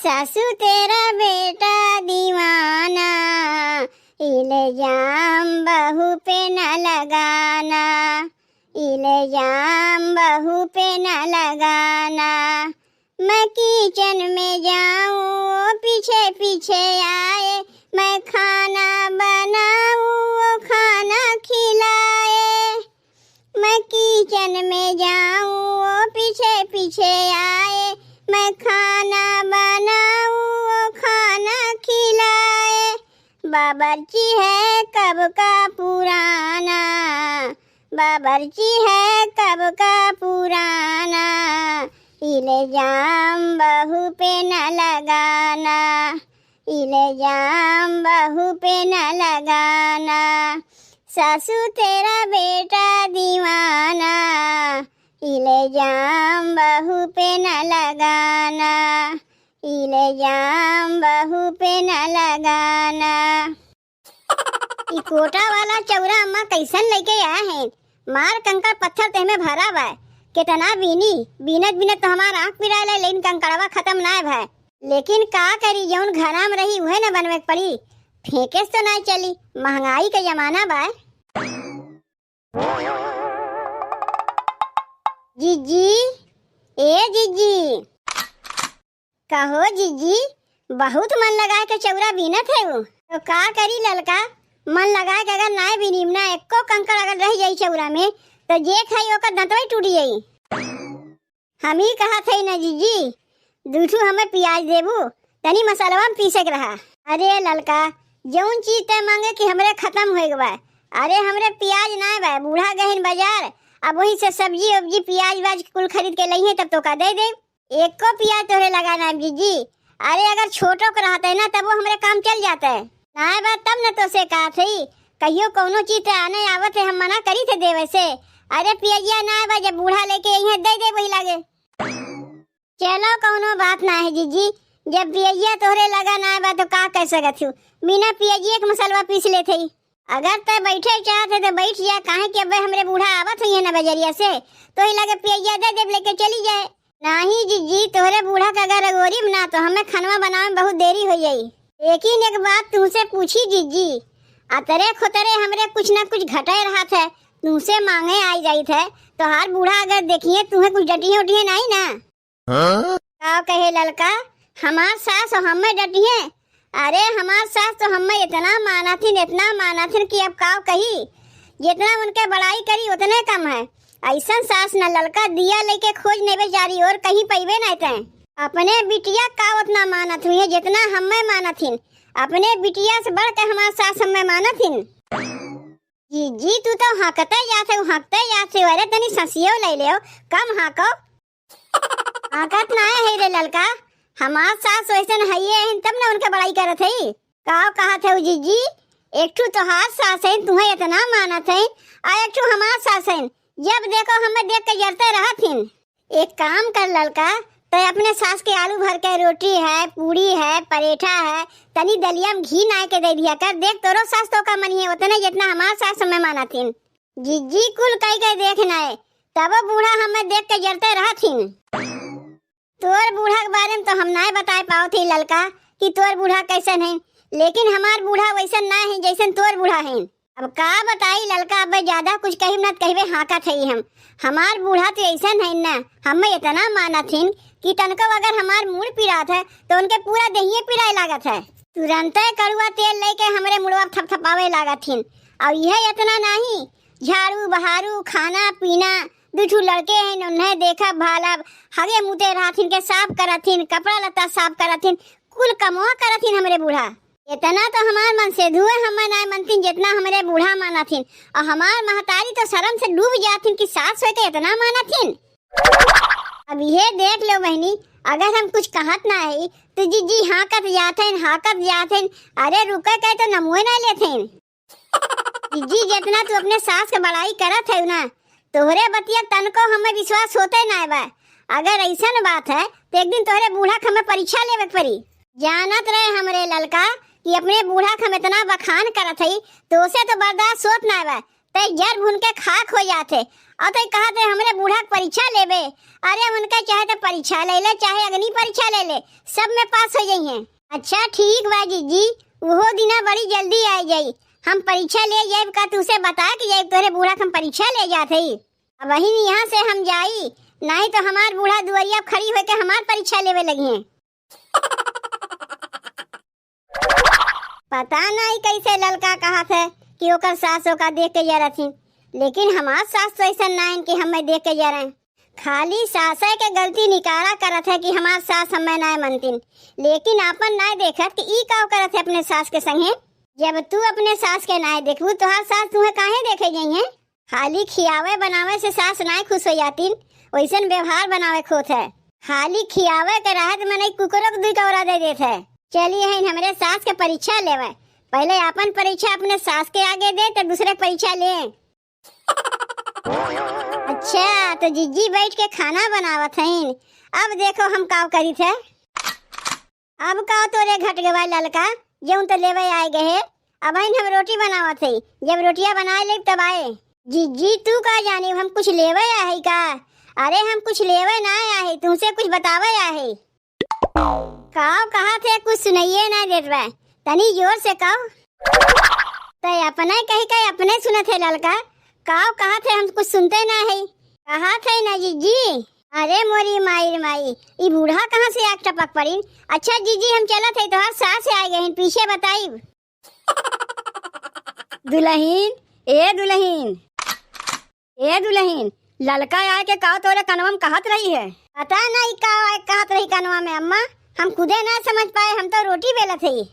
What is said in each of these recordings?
सासू तेरा बेटा दीवाना, इल्जाम बहू पे न लगाना, इल्जाम बहू पे न लगाना। मैं किचन में जाऊं वो पीछे पीछे आए, मैं खाना बनाऊं वो खाना खिलाए। मैं किचन में जाऊं वो पीछे पीछे आए, मैं खाना बनाऊं वो खाना खिलाए। बावर्ची है कब का पुराना, बावर्ची है कब का पुराना, इल्जाम बहू पे न लगाना, इल्जाम बहू पे न लगाना। सासू तेरा बेटा दीवाना, इल्जाम बहू पे न लगाना, इल्जाम बहू पे न लगाना। ई कोटा वाला चौरा अम्मा कैसन लेके आया है? मार कंकड़ पत्थर ते में भरा बा। कितना बीनी बीनत बीनत तो हमार आँख पिराए ले, लेकिन कंकड़वा खत्म ना है। लेकिन का करी, जौन घरा में रही उहे न बनवे पड़ी। फेंके तो ना चली, महंगाई का जमाना बा। जीजी, ए जीजी, कहो जीजी, बहुत मन लगा के चौरा बीनत है वो। तो का करी ललका, मन लगा के अगर ना बीनीम ना एको कंकड़ अगर रह जाई चौरा में तो जे खाई ओकर दंतवा टूट जाई। हम ही कहा थे ना जीजी, दूठू हमें प्याज देबू, तनी मसाला में पीसे के रहा। अरे ललका, जौन चीज ते मांगे कि हमरे खत्म हो गए बा। अरे हमरे प्याज ना बा, बूढ़ा गहिन बाजार, अब वही से सब्जी उब्जी प्याज वाज कुल खरीद के लई है तब तो का दे दे। एक को प्याज तोरे लगाना है जीजी। अरे अगर छोटो को रहता है ना तब वो हमरे काम चल जाता है ना बा, तब न तो से कहा थी कहियो कोनो चीज आने आवत है हम मना करी थे देवे से। अरे पियजिया ना बा, जब बूढ़ा लेके यही दे दे वही लागे। चलो कोनो बात ना है जीजी, जब पियजिया तोहरे लगा ना बा तो का कह सकत हूँ, बिना पियजिया के मसलवा पीस ले थी। अगर ते बैठे चाहते तो बैठ जा, काहे कि अब हमरे बूढ़ा आवत हुई है ना बजरिया से, तो ही लगे पियजिया दे दे लेके चली जाए। नहीं जीजी, तोहरे बूढ़ा का अगर गोरीब ना तो हमें खानवा बनावे में बहुत देरी हो जाई। लेकिन एक बात तुमसे पूछी जीजी, अतरे खुतरे हमरे कुछ ना कुछ घटे रहा था, तुमसे मांगे आई जाई थे, तो हर बूढ़ा अगर देखिए तुम्हें कुछ डटिए उटिए नहीं ना। का कहे ललका, हमार सास और हमें डटिए? अरे हमार सास तो हमें इतना माना थी कि अब का कही, जितना उनके बड़ाई करी उतने कम है। ऐसा सास न ललका, दिया लेके खोज नहीं बेचारी और कहीं पैबे नहीं थे। अपने बिटिया का उतना मानत हुई है जितना हमें मानत थी, अपने बिटिया से बढ़ के हमार सास हमें मानत थी। जी तू तो हकते जाते। अरे तनी ससियो ले ले, कम हाको। हाकत ना है रे ललका, हमार सास वैसन है तब ना उनके बड़ाई करत है। का कहा थे जीजी, एक ठू तो हाथ सास है तुम्हें इतना मानत है, और एक ठू हमार सास है जब देखो हमें देख के जरते रहत हिन। एक काम कर ललका, तो अपने सास के आलू भर के रोटी है, पूरी है, परेठा है, तनी दलिया में घी ना के दे दिया कर, देख तोरो सास तो का मनी है उतने जितना हमार सास हमें माना थी। जीजी कुल कई के देखना है, तब बूढ़ा हमें देख के जरते रहा थी। तोर बूढ़ा के बारे में तो हम ना बता पाओ थी ललका कि तोर बूढ़ा कैसन है, लेकिन हमार बूढ़ा वैसन ना है जैसन तोर बूढ़ा है। अब का बताई ललका, अब ज्यादा कुछ कही न कहवे हाका थई हम। हमार बूढ़ा तो ऐसन है ना, हमें इतना माना थी कि तनको अगर हमार मुड़ पिरात है तो उनके पूरा दहिये पिराए लागत है। तुरंत कड़ुआ तेल लेके हमरे मुड़वा थपथपावे लागत थी। और यह इतना नहीं, झाड़ू बहारू खाना पीना, दूठू लड़के हैं उन्हें देखा भाला हगे मुते रहथिन के साफ करथिन, कपड़ा लत्ता साफ करथिन, कुल कमवा करथिन हमरे बूढ़ा। इतना तो हमार मन से धुए हमें ना मनथिन जितना हमरे बूढ़ा माना थीन। और हमार महतारी तो शर्म से डूब जाथिन कि सास होके इतना माना थीन। अब ये देख लो बहनी, अगर हम कुछ कहत ना है तो जीजी हाकत जाते। अरे रुके कहे तो नमुए ना लेते। जीजी जितना तू अपने सास के बड़ाई करत है ना, तोहरे बतिया तनको हमें विश्वास होते ना बा। अगर ऐसा बात है तो एक दिन तोहरे बूढ़ा के हमें परीक्षा लेवे पड़ी। जानत रहे हमरे ललका कि अपने बूढ़ा के हम इतना बखान करत है तो उसे तो बर्दाश्त होत ना बा, ते जर भून के खाक हो जाते। और तो कहा थे हमरे बूढ़ा के परीक्षा लेबे। अरे उनका चाहे तो परीक्षा ले ले, चाहे अग्नि परीक्षा ले ले, सब में पास हो जाइए। अच्छा ठीक बा जीजी, वो दिना बड़ी जल्दी आ जाई। हम परीक्षा ले जाए का तुसे बता के जाए तोरे बूढ़ा हम परीक्षा ले जाते ही। अब वही यहाँ से हम जाई, नहीं तो हमार बूढ़ा दुआरिया खड़ी होके हमार परीक्षा लेवे लगी है। पता नहीं कैसे लड़का कहा थे कि ओकर सासों का देख के जा रही, लेकिन हमार सास तो ऐसा नहीं कि हमें देख के जा रहे हैं। खाली सासे के गलती निकारा करत है कि हमार सास हमें नहीं मनतीन, लेकिन अपन नहीं देखत कि ई का करत है अपने सास के संगे। जब तू अपने सास के नहीं देखबू तो हर सास तुम्हें काहे देखे जाइए। खाली खियावे बनावे से सास नहीं खुश हो जातीन, वैसन व्यवहार बनावे खोत है। खाली खियावे के रहत में नहीं कुकरों को दुई कौरा दे देते है। चलिए है हमारे सास के परीक्षा लेवे, पहले अपन परीक्षा अपने सास के आगे दे तो दूसरे परीक्षा ले। अच्छा तो जीजी बैठ के खाना बनावत हैं। अब देखो हम काव करी थे। अब काव तोरे घट गवा ललका जो तो लेवे आए गए। अब हम रोटी बनावत है, जब रोटियां बनाए ले तब आए। जीजी तू का जानी हम कुछ लेवे आए का? अरे हम कुछ लेवे ना आए, तुमसे कुछ बतावे आए। काव कहा थे कुछ सुनाइए ना देत बा, तनी जोर से काव। तो अपने कही कही अपने सुने थे ललका। काव कहा थे हम कुछ सुनते ना है। कहा थे ना जीजी। अरे मोरी माई माई, ये बूढ़ा कहाँ से आग टपक पड़ी। अच्छा जीजी हम चला थे तो हर सास से आ गए पीछे बताई। दुल्हन ए दुल्हन ए दुल्हन, ललका आए के काव तोरे कनवा में कहत रही है। पता नहीं काव आए कहत रही कनवा में अम्मा, हम खुदे ना समझ पाए, हम तो रोटी बेला थी।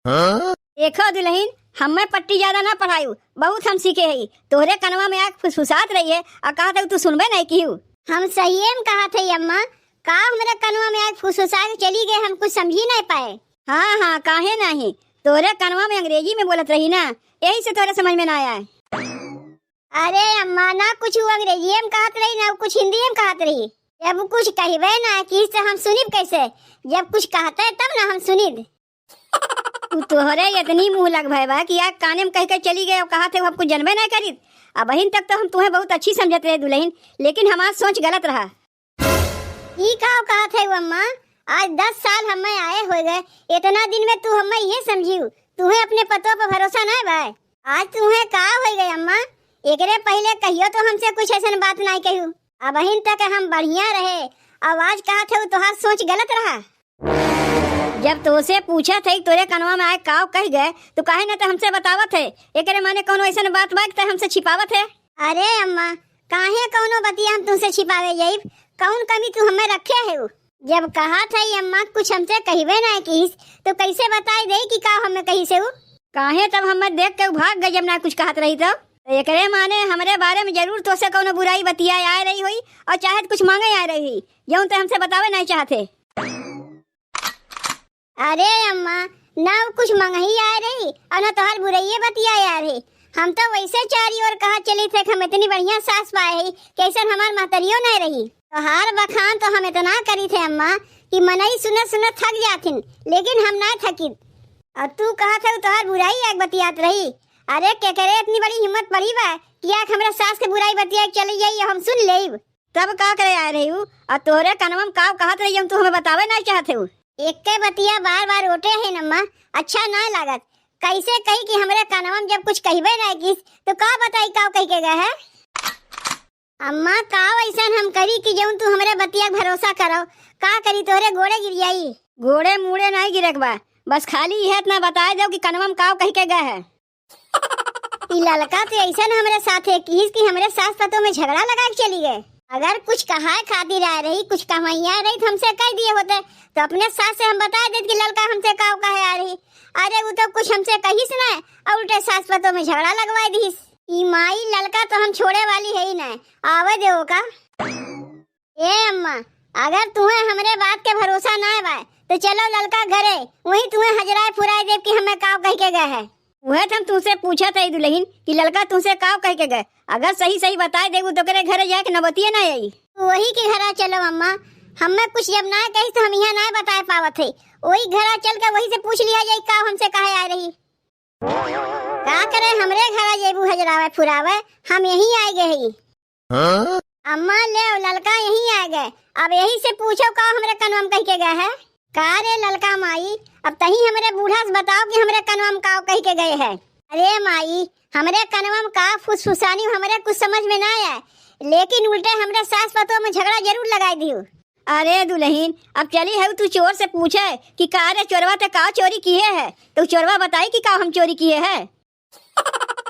देखो दुल्हन, हमें पट्टी ज्यादा ना पढ़ायू, बहुत हम सीखे है। तोहरे कनवा में आग फुसफुसात रही है और कहा था तू सुनबे नहीं की। हम सही में कहा थे अम्मा, का हमारे कनवा में आग फुसफुसा चली गए, हम कुछ समझी नहीं पाए। हाँ हाँ काहे नहीं, तोरे कनवा में अंग्रेजी में बोलत रही ना, यही से तोरे समझ में ना आया। अरे अम्मा ना कुछ अंग्रेजी में कहत रही ना कुछ हिंदी में कहत रही। जब कुछ कहबे ना कि हम सुनिब कैसे, जब कुछ कहते है तब ना हम सुनिब। तोहरे इतनी मुंह लग भय कि यार काने में कह के चली गए और कहा थे हम कुछ जनबे नहीं करी। अब बहन तक तो हम तुम्हें बहुत अच्छी समझते रहे दुल्हन, लेकिन हमारा सोच गलत रहा। ई कहा थे अम्मा, आज 10 साल हमें आए हो गए, इतना दिन में तू हमें ये समझी तुम्हें अपने पतों पर भरोसा नहीं भाई। आज तुम्हें का हो गए अम्मा, एकरे पहले कहियो तो हमसे कुछ ऐसा बात नहीं कहू। अब बहन तक हम बढ़िया रहे, आवाज कहा थे तुहार सोच गलत रहा। जब तोसे पूछा थे तोरे कनवा में आए काव कह गए तो काहे ना तो हमसे बतावत है। एकरे माने कौनो ऐसा बात बात हमसे छिपावत है। अरे अम्मा काहे कौनो बतिया हम तुमसे छिपावे जाइब, कौन कमी तू हमें रखे है। जब कहा था अम्मा कुछ हमसे कहबे ना किस तो कैसे बताई दे कि का हमें कही से काहे तब हमें देख के भाग गए जब ना कुछ कहत रही। तो एकरे माने हमारे बारे में जरूर तो से कौनो बुराई बतिया आ रही हुई और चाहे कुछ मांगे आ रही हुई, जो तो हमसे बतावे नहीं चाहते। अरे अम्मा ना कुछ मंगही आ रही और ना तोहार बुराइये बतिया आ रही। हम तो वैसे चारी और कहा चली थे हम इतनी बढ़िया सास पाए ही, कैसे हमार महतरियो नहीं रही। तोहार बखान तो हम इतना करी थे अम्मा कि मनई सुने सुने थक जाथिन, लेकिन हम ना थकी। और तू कहा था तोहार बुराई आग बतियात रही। अरे के करे इतनी बड़ी हिम्मत पड़ी बा कि आग हमरा सास के बुराई बतिया चली जाई हम सुन लेब। तब का करे आ रही हूँ और तोहरे कनवा में का कहत रही हम तू हमें बतावे नहीं चाहते हूँ। एक के बतिया बार बार रोटे है नम्मा, अच्छा ना लागत। कैसे कही कि हमरे कनवा में जब कुछ कहबे नहीं किस तो का बताई का कह के गए है। अम्मा का ऐसा हम करी कि जौन तू हमरे बतिया भरोसा करो, का करी तोरे गोड़े गिर जाई। गोड़े मुड़े नहीं गिरक बा, बस खाली यह इतना बता दो कि कनवा में का कह के गए है। ई ललका तो ऐसा हमरे साथ है कि हमरे सास पतों में झगड़ा लगा के चली गए। अगर कुछ कहा खातिर आ रही, कुछ कमाइया रही तो हमसे कह दिए होते, तो अपने सास से हम बता देते कि लड़का हमसे काव कहे आ रही। अरे वो तो कुछ हमसे कही ना और उल्टे सास पतों में झगड़ा लगवा दी। ई माई लड़का तो हम छोड़े वाली है ही नहीं, आवे देवो का। ए अम्मा अगर तुम्हें हमरे बात के भरोसा ना है तो चलो लड़का घरे, वही तुम्हें हजराए फुराए देव कि हमें काव कह के गए है। वह हम तुमसे पूछा था दुल्हन कि लड़का तुमसे काव कह के गए, अगर सही सही बताए देगू तो करे घरे जाके न बतिए ना आई। वही के घरा चलो अम्मा, हमें कुछ जब ना कही तो हम यहाँ ना बता पावत है। वही घरा चल कर वही से पूछ लिया जाए का हमसे कहे आ रही। का करे हमरे घरा जेबू हजरावे फुरावे, हम यहीं आए गए ही। अम्मा ले ललका यहीं आ गए। अब यही से पूछो का हमरे कनवा में कह के गए है। का रे ललका माई, अब तही हमरे बूढ़ा से बताओ कि हमरे कनवा में का कह के गए है। अरे माई, हमरे कनवा में का फुसफुसानी हमरे कुछ समझ में ना आया, लेकिन उल्टे हमरे सास पतों में झगड़ा जरूर लगाई दियो। अरे दुल्हन, अब चली है तू चोर से पूछे कि का रे चोरवा ते का चोरी किए है, तो चोरवा बताई कि का हम चोरी किए है।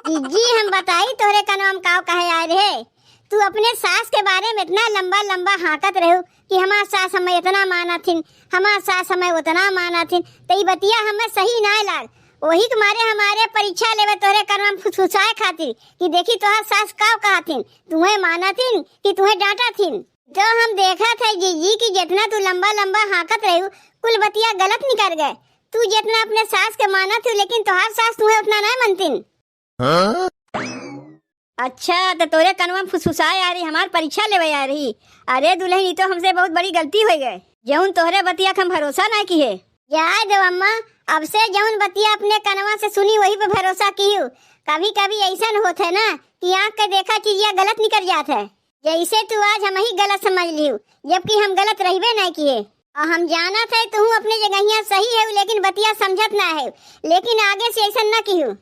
जीजी हम बताई तोरे कनवा में का कहे आए रे। तू अपने सास के बारे में इतना लंबा लंबा हाकत रहो कि हमार सास हमें इतना माना थी, हमार सास हमें उतना माना थी, तो बतिया हमें सही ना लाग। वही तुम्हारे हमारे परीक्षा लेवे तोरे कनवा में फुसफुसाए खातिर कि देखी तोहर सास का कहा थी, तुम्हें माना थी कि तुम्हें डांटा थी। जो हम देखा थे जीजी कि जितना तू लंबा लंबा हाकत रही कुल बतिया गलत निकल गए। तू जितना अपने सास के माना थी, लेकिन तोहर सास तुम्हें उतना नहीं मानती। अच्छा, तो तोरे कनवा में फुसफुसाए आ रही, हमार परीक्षा लेवे आ रही। अरे दुल्हन, ये तो हमसे बहुत बड़ी गलती हो गई, जौन तोहरे बतिया हम भरोसा ना किए। जाए दो अम्मा, अब से जौन बतिया अपने कनवा से सुनी वही पे भरोसा की हूँ। कभी कभी ऐसा होता है ना कि आँख के देखा चीजिया गलत निकल जाता है। जैसे तू आज हम ही गलत समझ ली, जबकि हम गलत रहिबे नहीं किए। और हम जाना था तू अपने जगहिया सही है, लेकिन बतिया समझत ना है, लेकिन आगे से ऐसा ना की हूँ।